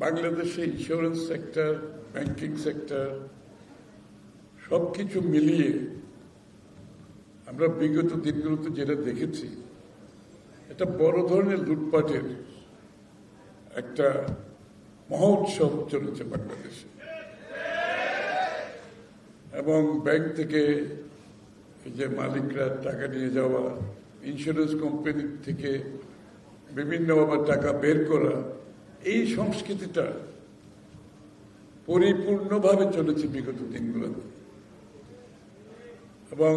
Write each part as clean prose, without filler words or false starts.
বাংলাদেশে insurance sector, banking sector সবকিছু মিলিয়ে আমরা বিগত দিনগুলোতে যেটা দেখেছি, এটা বড় ধরনের লুটপাটের একটা মহোৎসব চলেছে বাংলাদেশে। এবং ব্যাংক থেকে এই যে মালিকরা টাকা নিয়ে যাওয়া, ইন্স্যুরেন্স কোম্পানি থেকে বিভিন্নভাবে টাকা বের করা, এই সংস্কৃতিটা পরিপূর্ণভাবে চলেছে বিগত দিনগুলোতে। এবং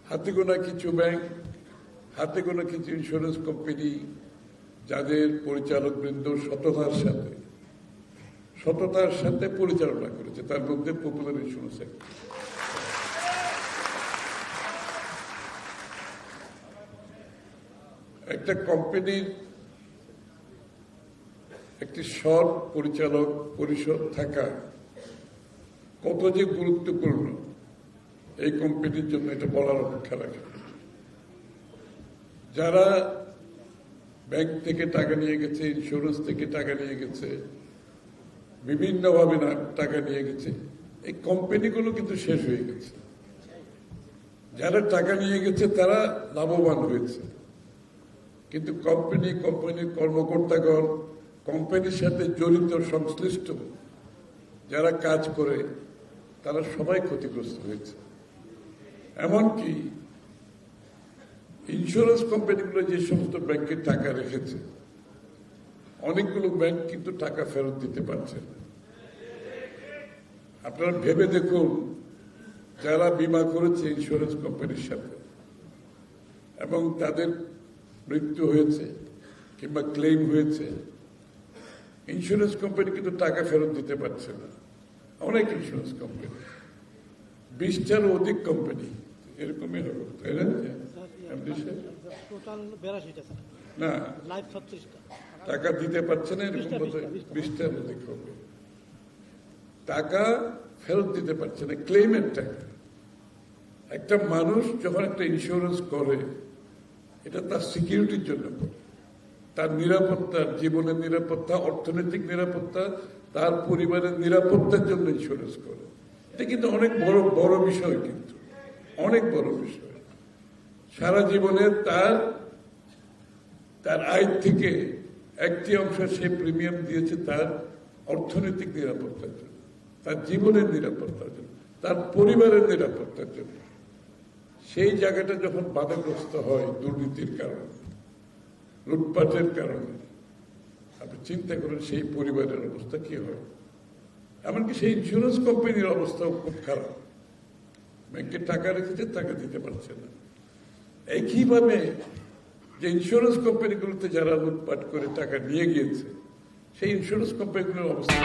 হাতে গোনা কিছু ব্যাংক, হাতে গোনা কিছু ইন্স্যুরেন্স কোম্পানি যাদের পরিচালক বৃন্দ সততার সাথে পরিচালনা করেছে, তার মধ্যে পপুলার ইন্স্যুরেন্স সেক্টর। একটা কোম্পানির একটি সৎ পরিচালক পরিষদ থাকা কত যে গুরুত্বপূর্ণ এই কোম্পানির জন্য, এটা বলার অপেক্ষা রাখে। যারা ব্যাংক থেকে টাকা নিয়ে গেছে, ইন্স্যুরেন্স থেকে টাকা নিয়ে গেছে, বিভিন্নভাবে টাকা নিয়ে গেছে, এই কোম্পানিগুলো কিন্তু শেষ হয়ে গেছে। যারা টাকা নিয়ে গেছে তারা লাভবান হয়েছে, কিন্তু কোম্পানির কর্মকর্তাগণ, কোম্পানির সাথে জড়িত সংশ্লিষ্ট যারা কাজ করে, তারা সবাই ক্ষতিগ্রস্ত হয়েছে। এমনকি ইন্স্যুরেন্স কোম্পানিগুলো যে সমস্ত ব্যাংকে টাকা রেখেছে, অনেকগুলো ব্যাংক কিন্তু টাকা ফেরত দিতে পারছে না। আপনারা ভেবে দেখুন, যারা বীমা করেছে ইন্স্যুরেন্স কোম্পানির সাথে এবং তাদের মৃত্যু হয়েছে কিংবা ক্লেম হয়েছে, ইন্স্যুরেন্স কোম্পানি কিন্তু টাকা ফেরত দিতে পারছে না। অনেক ইন্স্যুরেন্স কোম্পানি, 20টারও অধিক কোম্পানি এরকমই হবে, তাই না? না, টাকা দিতে পারছে না, এরকম 20টার অধিক হবে। টাকা ফেরত দিতে পারছে না, ক্লেমের টাকা। একটা মানুষ যখন একটা ইন্স্যুরেন্স করে, এটা তার সিকিউরিটির জন্য করে, তার নিরাপত্তা, জীবনের নিরাপত্তা, অর্থনৈতিক নিরাপত্তা, তার পরিবারের নিরাপত্তার জন্য ইন্স্যুরেন্স করে। এটা কিন্তু অনেক বড় বিষয়, কিন্তু অনেক বড় বিষয়। সারা জীবনে তার আয় থেকে একটি অংশ সে প্রিমিয়াম দিয়েছে তার অর্থনৈতিক নিরাপত্তার জন্য, তার জীবনের নিরাপত্তার জন্য, তার পরিবারের নিরাপত্তার জন্য। সেই জায়গাটা যখন বাধাগ্রস্ত হয় দুর্নীতির কারণে, লুটপাটের কারণে, আপনি চিন্তা করেন সেই পরিবারের অবস্থা কি হয়। এমনকি সেই ইন্স্যুরেন্স কোম্পানির অবস্থাও খুব খারাপ। ব্যাংকে টাকা রেখেছে, টাকা দিতে পারছে না। একইভাবে যে ইন্স্যুরেন্স কোম্পানিগুলোতে যারা লুটপাট করে টাকা নিয়ে গিয়েছে, সেই ইন্স্যুরেন্স কোম্পানিগুলোর অবস্থা